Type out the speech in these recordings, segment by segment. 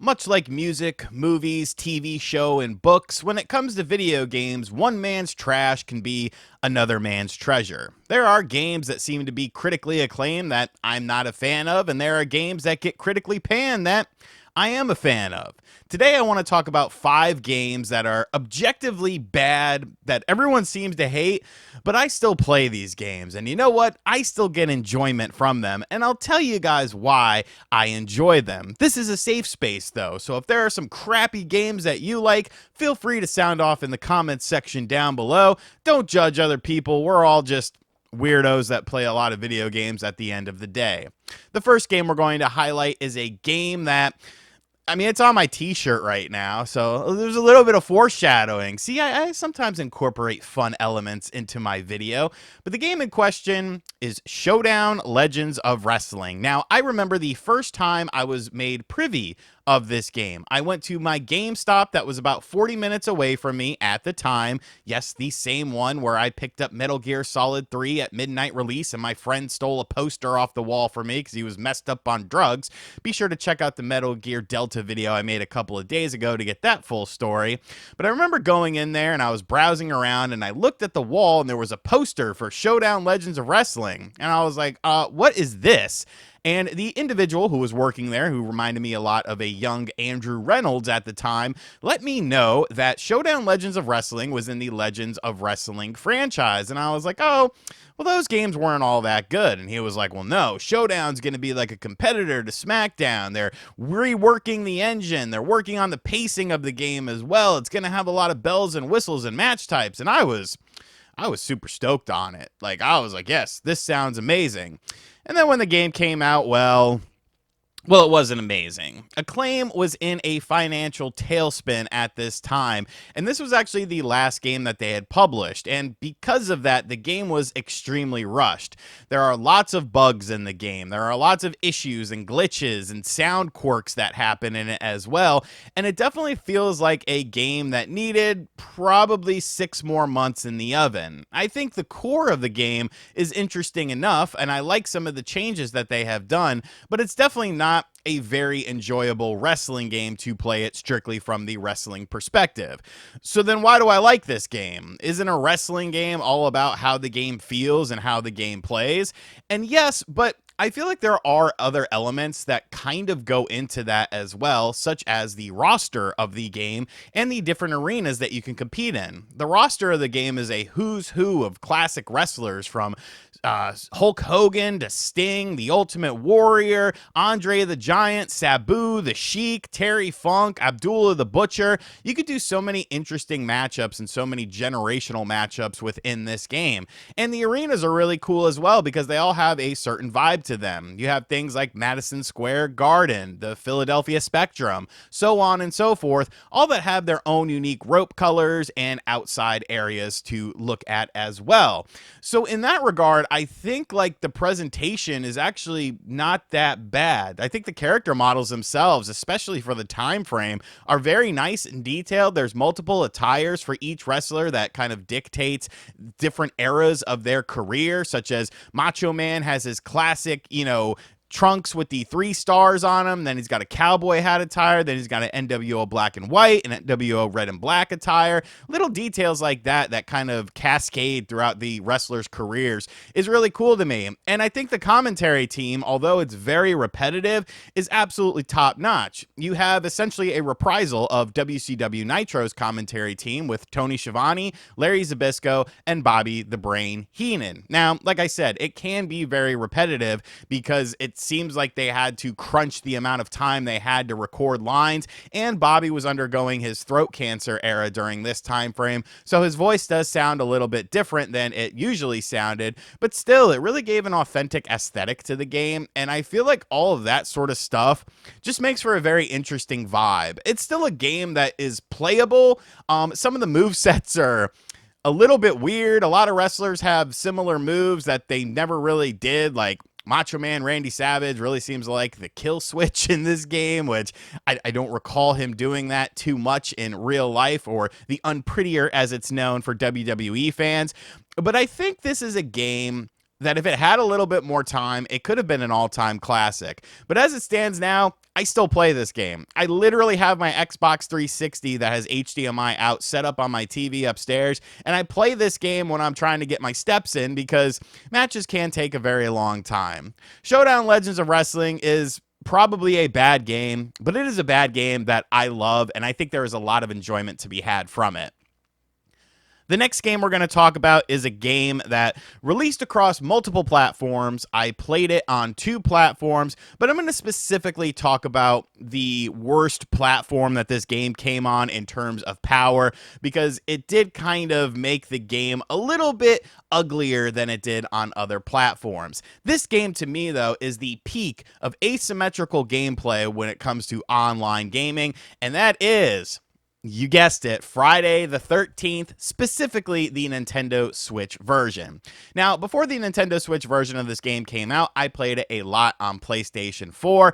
Much like music, movies, TV show, and books, when it comes to video games, one man's trash can be another man's treasure. There are games that seem to be critically acclaimed that I'm not a fan of, and there are games that get critically panned that I am a fan of. Today, I want to talk about 5 games that are objectively bad, that everyone seems to hate, but I still play these games. And you know what? I still get enjoyment from them, and I'll tell you guys why I enjoy them. This is a safe space, though, so if there are some crappy games that you like, feel free to sound off in the comments section down below. Don't judge other people. We're all just weirdos that play a lot of video games at the end of the day. The first game we're going to highlight is a game that, it's on my t-shirt right now, so there's a little bit of foreshadowing. See, I sometimes incorporate fun elements into my video, but the game in question is Showdown Legends of Wrestling. Now, I remember the first time I was made privy of this game. I went to my GameStop that was about 40 minutes away from me at the time. Yes, the same one where I picked up Metal Gear Solid 3 at midnight release and my friend stole a poster off the wall for me because he was messed up on drugs. Be sure to check out the Metal Gear Delta video I made a couple of days ago to get that full story. But I remember going in there and I was browsing around and I looked at the wall and there was a poster for Showdown Legends of Wrestling. And I was like, what is this? And the individual who was working there, who reminded me a lot of a young Andrew Reynolds at the time, let me know that Showdown Legends of Wrestling was in the Legends of Wrestling franchise. And I was like, oh, well, those games weren't all that good. And he was like, well, no, Showdown's going to be like a competitor to SmackDown. They're reworking the engine. They're working on the pacing of the game as well. It's going to have a lot of bells and whistles and match types. And I was super stoked on it. I was like, yes, this sounds amazing. And then when the game came out, well, it wasn't amazing. Acclaim was in a financial tailspin at this time, and this was actually the last game that they had published, and because of that, the game was extremely rushed. There are lots of bugs in the game. There are lots of issues and glitches and sound quirks that happen in it as well, and it definitely feels like a game that needed probably 6 more months in the oven. I think the core of the game is interesting enough, and I like some of the changes that they have done, but it's definitely not a very enjoyable wrestling game to play it strictly from the wrestling perspective. So then why do I like this game? Isn't a wrestling game all about how the game feels and how the game plays? And yes, but I feel like there are other elements that kind of go into that as well, such as the roster of the game and the different arenas that you can compete in. The roster of the game is a who's who of classic wrestlers from Hulk Hogan to Sting, the Ultimate Warrior, Andre the Giant, Sabu, the Sheik, Terry Funk, Abdullah the Butcher. You could do so many interesting matchups and so many generational matchups within this game. And the arenas are really cool as well because they all have a certain vibe to them. You have things like Madison Square Garden, the Philadelphia Spectrum, so on and so forth, all that have their own unique rope colors and outside areas to look at as well. So in that regard, I think the presentation is actually not that bad. I think the character models themselves, especially for the time frame, are very nice and detailed. There's multiple attires for each wrestler that kind of dictates different eras of their career, such as Macho Man has his classic, trunks with the 3 stars on them. Then he's got a cowboy hat attire. Then he's got an NWO black and white and NWO red and black attire. Little details like that kind of cascade throughout the wrestlers' careers is really cool to me. And I think the commentary team, although it's very repetitive, is absolutely top notch. You have essentially a reprisal of WCW Nitro's commentary team with Tony Schiavone, Larry Zbyszko, and Bobby the Brain Heenan. Now, like I said, it can be very repetitive because it seems like they had to crunch the amount of time they had to record lines, and Bobby was undergoing his throat cancer era during this time frame, so his voice does sound a little bit different than it usually sounded, but still, it really gave an authentic aesthetic to the game, and I feel like all of that sort of stuff just makes for a very interesting vibe. It's still a game that is playable. Some of the movesets are a little bit weird. A lot of wrestlers have similar moves that they never really did, like Macho Man Randy Savage really seems like the kill switch in this game, which I don't recall him doing that too much in real life, or the unprettier as it's known for WWE fans. But I think this is a game that if it had a little bit more time, it could have been an all-time classic. But as it stands now, I still play this game. I literally have my Xbox 360 that has HDMI out set up on my TV upstairs, and I play this game when I'm trying to get my steps in because matches can take a very long time. Showdown Legends of Wrestling is probably a bad game, but it is a bad game that I love, and I think there is a lot of enjoyment to be had from it. The next game we're going to talk about is a game that released across multiple platforms. I played it on 2 platforms, but I'm going to specifically talk about the worst platform that this game came on in terms of power, because it did kind of make the game a little bit uglier than it did on other platforms. This game, to me, though, is the peak of asymmetrical gameplay when it comes to online gaming, and that is, you guessed it, Friday the 13th, specifically the Nintendo Switch version. Now, before the Nintendo Switch version of this game came out, I played it a lot on PlayStation 4.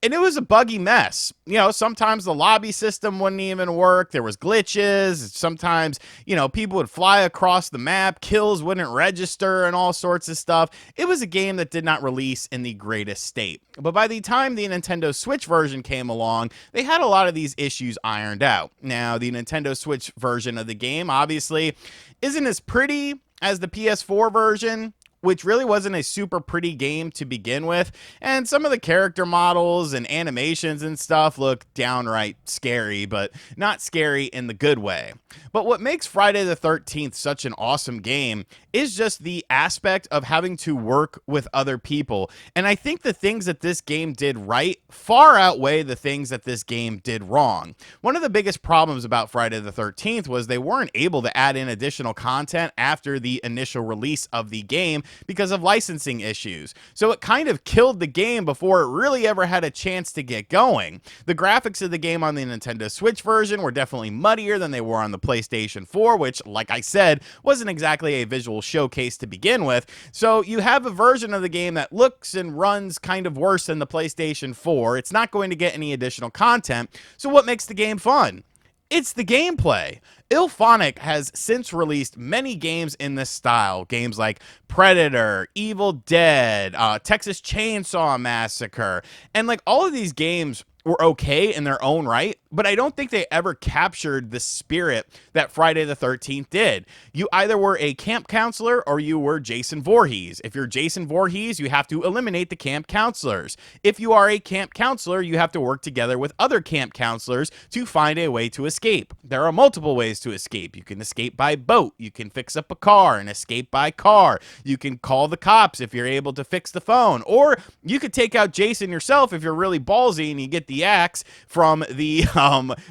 And it was a buggy mess. You know, sometimes the lobby system wouldn't even work. There was glitches. Sometimes, you know, people would fly across the map. Kills wouldn't register and all sorts of stuff. It was a game that did not release in the greatest state. But by the time the Nintendo Switch version came along, they had a lot of these issues ironed out. Now, the Nintendo Switch version of the game, obviously, isn't as pretty as the PS4 version, which really wasn't a super pretty game to begin with, and some of the character models and animations and stuff look downright scary, but not scary in the good way. But what makes Friday the 13th such an awesome game is just the aspect of having to work with other people, and I think the things that this game did right far outweigh the things that this game did wrong. One of the biggest problems about Friday the 13th was they weren't able to add in additional content after the initial release of the game because of licensing issues. So it kind of killed the game before it really ever had a chance to get going. The graphics of the game on the Nintendo Switch version were definitely muddier than they were on the PlayStation 4, which, like I said, wasn't exactly a visual showcase to begin with. So you have a version of the game that looks and runs kind of worse than the PlayStation 4. It's not going to get any additional content. So what makes the game fun? It's the gameplay. IllFonic has since released many games in this style. Games like Predator, Evil Dead, Texas Chainsaw Massacre, and like all of these games were okay in their own right, but I don't think they ever captured the spirit that Friday the 13th did. You either were a camp counselor or you were Jason Voorhees. If you're Jason Voorhees, you have to eliminate the camp counselors. If you are a camp counselor, you have to work together with other camp counselors to find a way to escape. There are multiple ways to escape. You can escape by boat. You can fix up a car and escape by car. You can call the cops if you're able to fix the phone. Or you could take out Jason yourself if you're really ballsy and you get the axe from the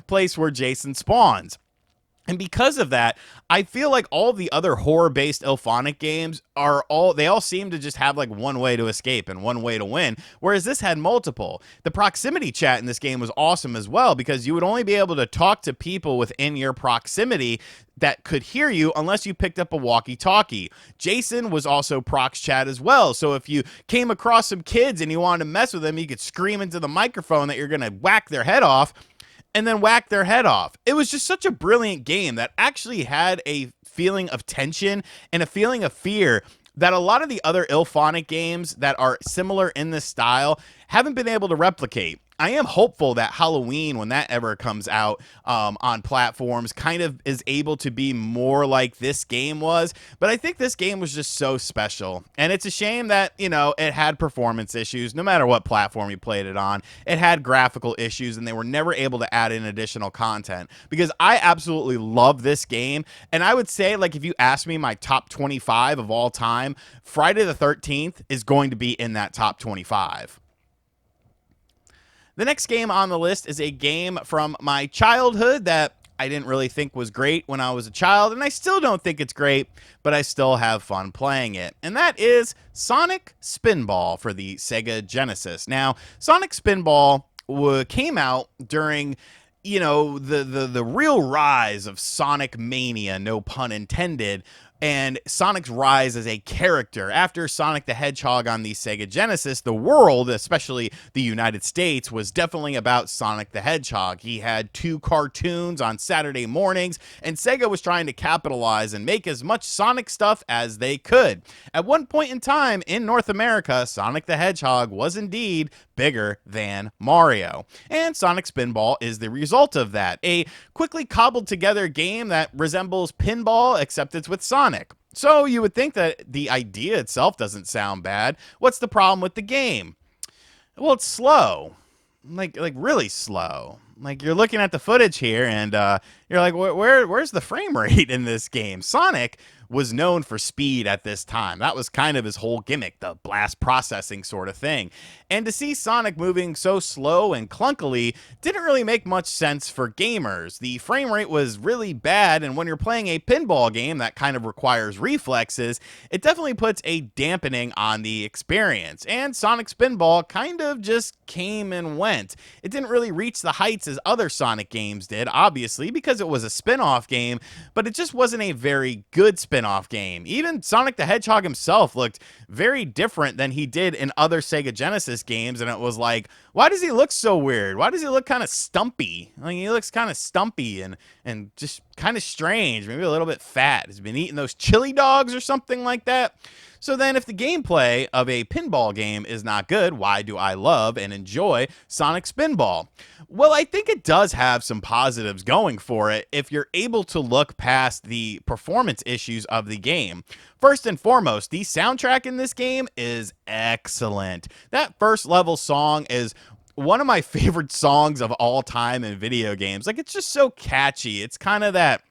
place where Jason spawns. And because of that, I feel like all the other horror-based IllFonic games they all seem to just have like one way to escape and one way to win, whereas this had multiple. The proximity chat in this game was awesome as well, because you would only be able to talk to people within your proximity that could hear you unless you picked up a walkie-talkie. Jason was also prox chat as well, so if you came across some kids and you wanted to mess with them, you could scream into the microphone that you're going to whack their head off, and then whack their head off. It was just such a brilliant game that actually had a feeling of tension and a feeling of fear that a lot of the other IllFonic games that are similar in this style haven't been able to replicate. I am hopeful that Halloween, when that ever comes out on platforms, kind of is able to be more like this game was. But I think this game was just so special. And it's a shame that, you know, it had performance issues. No matter what platform you played it on, it had graphical issues, and they were never able to add in additional content. Because I absolutely love this game. And I would say, like, if you ask me my top 25 of all time, Friday the 13th is going to be in that top 25. The next game on the list is a game from my childhood that I didn't really think was great when I was a child, and I still don't think it's great, but I still have fun playing it. And that is Sonic Spinball for the Sega Genesis. Now, Sonic Spinball came out during, you know, the real rise of Sonic Mania, no pun intended, and Sonic's rise as a character. After Sonic the Hedgehog on the Sega Genesis, the world, especially the United States, was definitely about Sonic the Hedgehog. He had 2 cartoons on Saturday mornings, and Sega was trying to capitalize and make as much Sonic stuff as they could. At one point in time in North America, Sonic the Hedgehog was indeed bigger than Mario. And Sonic Spinball is the result of that. A quickly cobbled together game that resembles pinball, except it's with Sonic. So you would think that the idea itself doesn't sound bad. What's the problem with the game? Well, it's slow. Like really slow. Like, you're looking at the footage here and you're like, where's the frame rate in this game? Sonic was known for speed at this time. That was kind of his whole gimmick, the blast processing sort of thing. And to see Sonic moving so slow and clunkily didn't really make much sense for gamers. The frame rate was really bad, and when you're playing a pinball game that kind of requires reflexes, it definitely puts a dampening on the experience. And Sonic Spinball kind of just came and went. It didn't really reach the heights as other Sonic games did, obviously, because it was a spin-off game, but it just wasn't a very good spin-off game. Even Sonic the Hedgehog himself looked very different than he did in other Sega Genesis games, and it was like, why does he look so weird? Why does he look kind of stumpy? Like, he looks kind of stumpy and just kind of strange, maybe a little bit fat. Has he been eating those chili dogs or something like that? So then, if the gameplay of a pinball game is not good, why do I love and enjoy Sonic Spinball? Well, I think it does have some positives going for it if you're able to look past the performance issues of the game. First and foremost, the soundtrack in this game is excellent. That first level song is one of my favorite songs of all time in video games. Like, it's just so catchy. It's kind of that,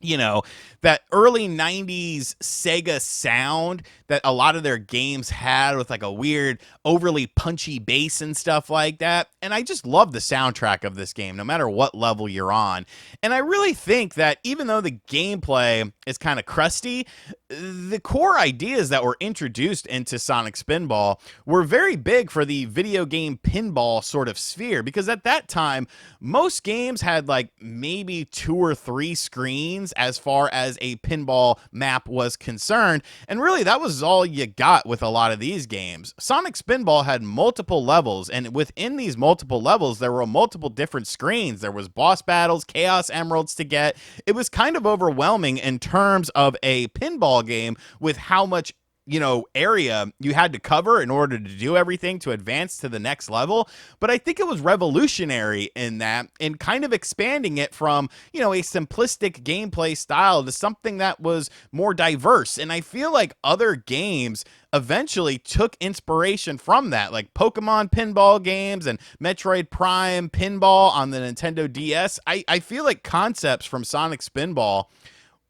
you know, that early 90s Sega sound that a lot of their games had, with like a weird, overly punchy bass and stuff like that. And I just love the soundtrack of this game, no matter what level you're on. And I really think that even though the gameplay is kind of crusty, the core ideas that were introduced into Sonic Spinball were very big for the video game pinball sort of sphere, because at that time, most games had like maybe 2 or 3 screens as far as a pinball map was concerned, and really that was all you got with a lot of these games. Sonic Spinball had multiple levels, and within these multiple levels there were multiple different screens. There was boss battles, chaos emeralds to get. It was kind of overwhelming in terms of a pinball game with how much, you know, area you had to cover in order to do everything to advance to the next level. But I think it was revolutionary in that, in kind of expanding it from, you know, a simplistic gameplay style to something that was more diverse. And I feel like other games eventually took inspiration from that, like Pokemon pinball games and Metroid Prime pinball on the Nintendo DS. I feel like concepts from Sonic Spinball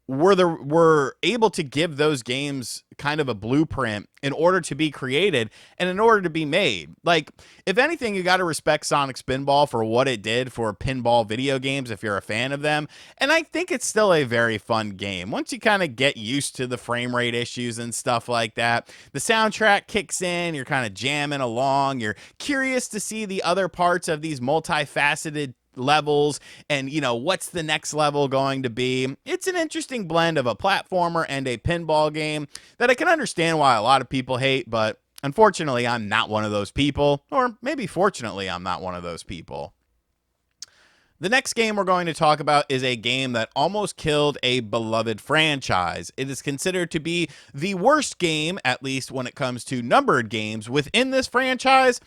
were able to give those games kind of a blueprint in order to be created and in order to be made. Like, if anything, you got to respect Sonic Spinball for what it did for pinball video games if you're a fan of them. And I think it's still a very fun game. Once you kind of get used to the frame rate issues and stuff like that, the soundtrack kicks in, you're kind of jamming along, you're curious to see the other parts of these multifaceted levels and, you know, what's the next level going to be. It's an interesting blend of a platformer and a pinball game that I can understand why a lot of people hate, but unfortunately I'm not one of those people, or maybe fortunately I'm not one of those people. The next game we're going to talk about is a game that almost killed a beloved franchise. It is considered to be the worst game, at least when it comes to numbered games within this franchise.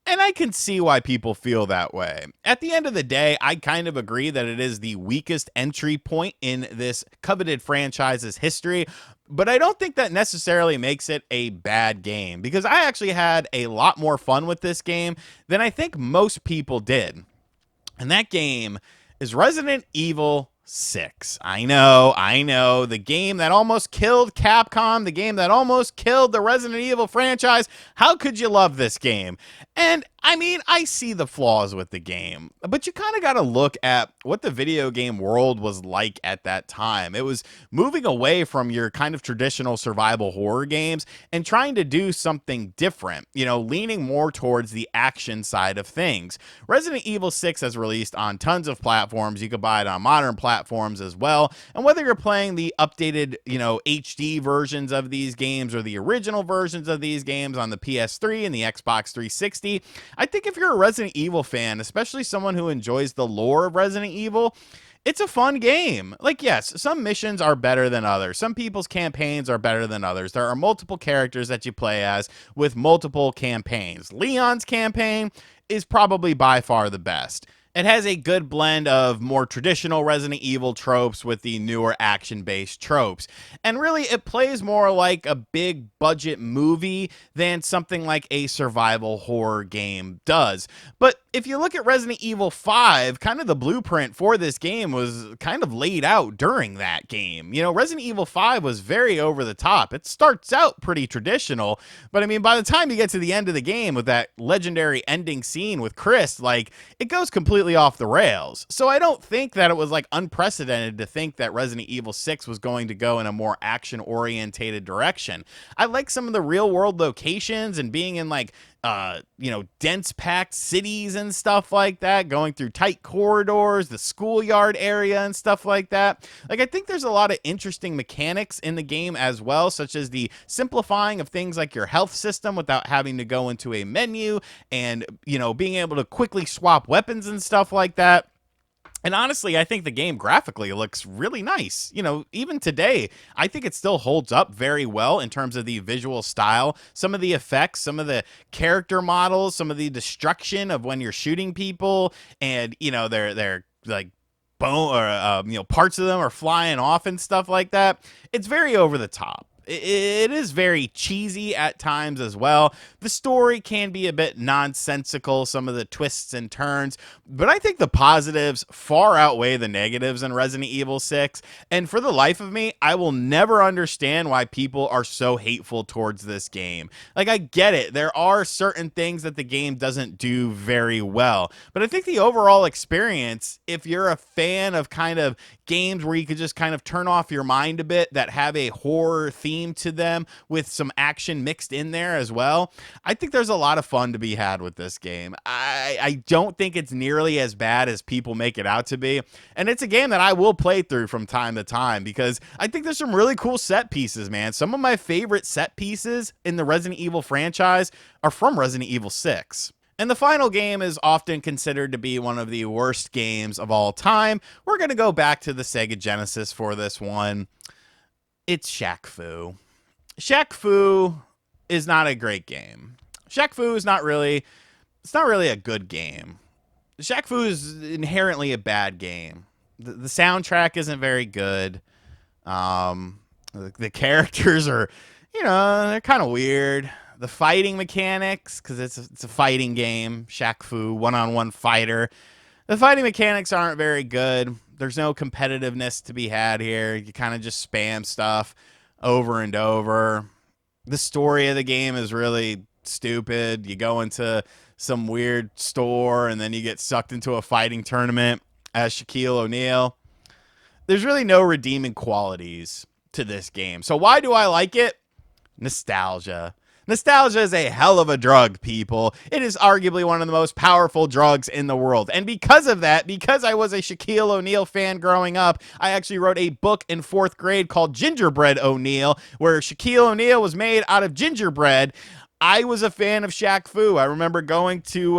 And I can see why people feel that way. At the end of the day, I kind of agree that it is the weakest entry point in this coveted franchise's history, but I don't think that necessarily makes it a bad game, because I actually had a lot more fun with this game than I think most people did. And that game is Resident Evil 6. I know, the game that almost killed Capcom, the game that almost killed the Resident Evil franchise. How could you love this game? And I mean, I see the flaws with the game, but you kind of got to look at what the video game world was like at that time. It was moving away from your kind of traditional survival horror games and trying to do something different, leaning more towards the action side of things. Resident Evil 6 has released on tons of platforms. You could buy it on modern platforms as well. And whether you're playing the updated, HD versions of these games or the original versions of these games on the PS3 and the Xbox 360, I think if you're a Resident Evil fan, especially someone who enjoys the lore of Resident Evil, it's a fun game. Like, yes, some missions are better than others. Some people's campaigns are better than others. There are multiple characters that you play as with multiple campaigns. Leon's campaign is probably by far the best. It has a good blend of more traditional Resident Evil tropes with the newer action-based tropes. And really, it plays more like a big budget movie than something like a survival horror game does. But if you look at Resident Evil 5, kind of the blueprint for this game was kind of laid out during that game. Resident Evil 5 was very over the top. It starts out pretty traditional, but I mean, by the time you get to the end of the game with that legendary ending scene with Chris, it goes completely off the rails. So I don't think that it was unprecedented to think that Resident Evil 6 was going to go in a more action orientated direction. I like some of the real world locations and being in dense packed cities and stuff like that, going through tight corridors, the schoolyard area and stuff like that. I think there's a lot of interesting mechanics in the game as well, such as the simplifying of things like your health system without having to go into a menu and, being able to quickly swap weapons and stuff like that. And honestly, I think the game graphically looks really nice. Even today, I think it still holds up very well in terms of the visual style. Some of the effects, some of the character models, some of the destruction of when you're shooting people, and they're bone or parts of them are flying off and stuff like that. It's very over the top. It is very cheesy at times as well. The story can be a bit nonsensical, some of the twists and turns, but I think the positives far outweigh the negatives in Resident Evil 6. And for the life of me, I will never understand why people are so hateful towards this game. I get it. There are certain things that the game doesn't do very well, but I think the overall experience, if you're a fan of kind of games where you could just kind of turn off your mind a bit that have a horror theme to them with some action mixed in there as well, I think there's a lot of fun to be had with this game. I don't think it's nearly as bad as people make it out to be, and it's a game that I will play through from time to time because I think there's some really cool set pieces, man. Some of my favorite set pieces in the Resident Evil franchise are from Resident Evil 6. And the final game is often considered to be one of the worst games of all time. We're going to go back to the Sega Genesis for this one. It's Shaq Fu. Shaq Fu is not a great game. Shaq Fu is not really a good game. Shaq Fu is inherently a bad game. The soundtrack isn't very good. The characters are, they're kind of weird. The fighting mechanics, because it's a fighting game, Shaq Fu, one-on-one fighter. The fighting mechanics aren't very good. There's no competitiveness to be had here. You kind of just spam stuff over and over. The story of the game is really stupid. You go into some weird store, and then you get sucked into a fighting tournament as Shaquille O'Neal. There's really no redeeming qualities to this game. So why do I like it? Nostalgia. Nostalgia is a hell of a drug, people. It is arguably one of the most powerful drugs in the world. And because of that, because I was a Shaquille O'Neal fan growing up, I actually wrote a book in 4th grade called Gingerbread O'Neal, where Shaquille O'Neal was made out of gingerbread. I was a fan of Shaq Fu. I remember going to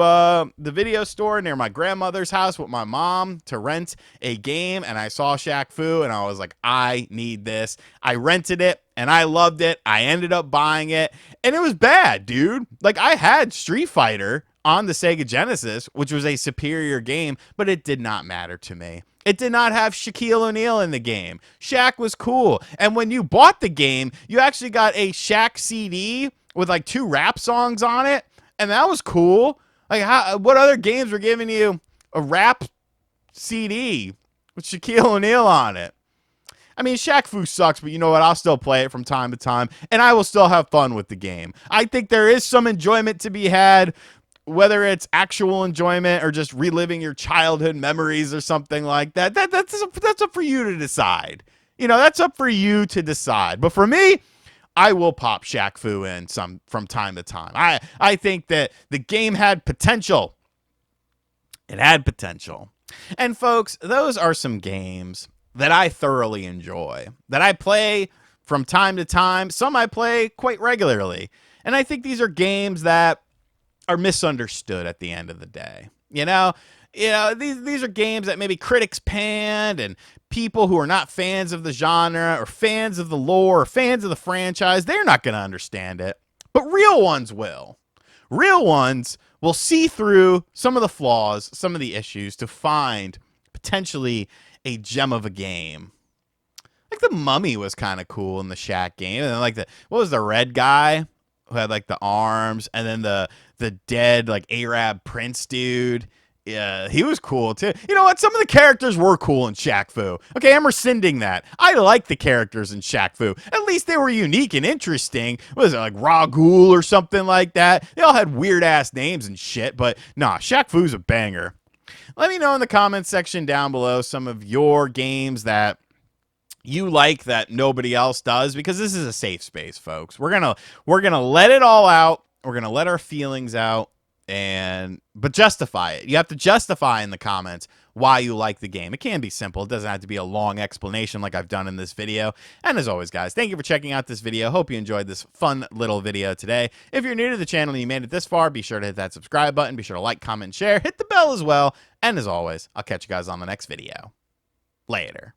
the video store near my grandmother's house with my mom to rent a game, and I saw Shaq Fu, and I was like, I need this. I rented it, and I loved it. I ended up buying it, and it was bad, dude. I had Street Fighter on the Sega Genesis, which was a superior game, but it did not matter to me. It did not have Shaquille O'Neal in the game. Shaq was cool, and when you bought the game, you actually got a Shaq CD with 2 rap songs on it, and that was cool. What other games were giving you a rap CD with Shaquille O'Neal on it? I mean, Shaq Fu sucks, but you know what? I'll still play it from time to time, and I will still have fun with the game. I think there is some enjoyment to be had. whether it's actual enjoyment or just reliving your childhood memories or something like that, that's up for you to decide. That's up for you to decide. But for me, I will pop Shaq Fu in some from time to time. I think that the game had potential. It had potential. And folks, those are some games that I thoroughly enjoy, that I play from time to time. Some I play quite regularly. And I think these are games that are misunderstood at the end of the day. These are games that maybe critics panned, and people who are not fans of the genre or fans of the lore or fans of the franchise, they're not going to understand it. But real ones will. Real ones will see through some of the flaws, some of the issues to find potentially a gem of a game. Like the Mummy was kind of cool in the Shaq game. And then like what was the red guy who had like the arms, and then the dead like Arab prince dude? Yeah, he was cool too. You know what? Some of the characters were cool in Shaq Fu. Okay, I'm rescinding that. I like the characters in Shaq Fu. At least they were unique and interesting. What was it, like Ragul or something like that? They all had weird ass names and shit, but nah, Shaq Fu's a banger. Let me know in the comments section down below some of your games that you like that nobody else does, because this is a safe space, folks. We're gonna let it all out. We're gonna let our feelings out, but justify it. You have to justify in the comments why you like the game. It can be simple. It doesn't have to be a long explanation like I've done in this video. And as always, guys, thank you for checking out this video. Hope you enjoyed this fun little video today. If you're new to the channel and you made it this far, be sure to hit that subscribe button. Be sure to like, comment, and share. Hit the bell as well. And as always, I'll catch you guys on the next video. Later.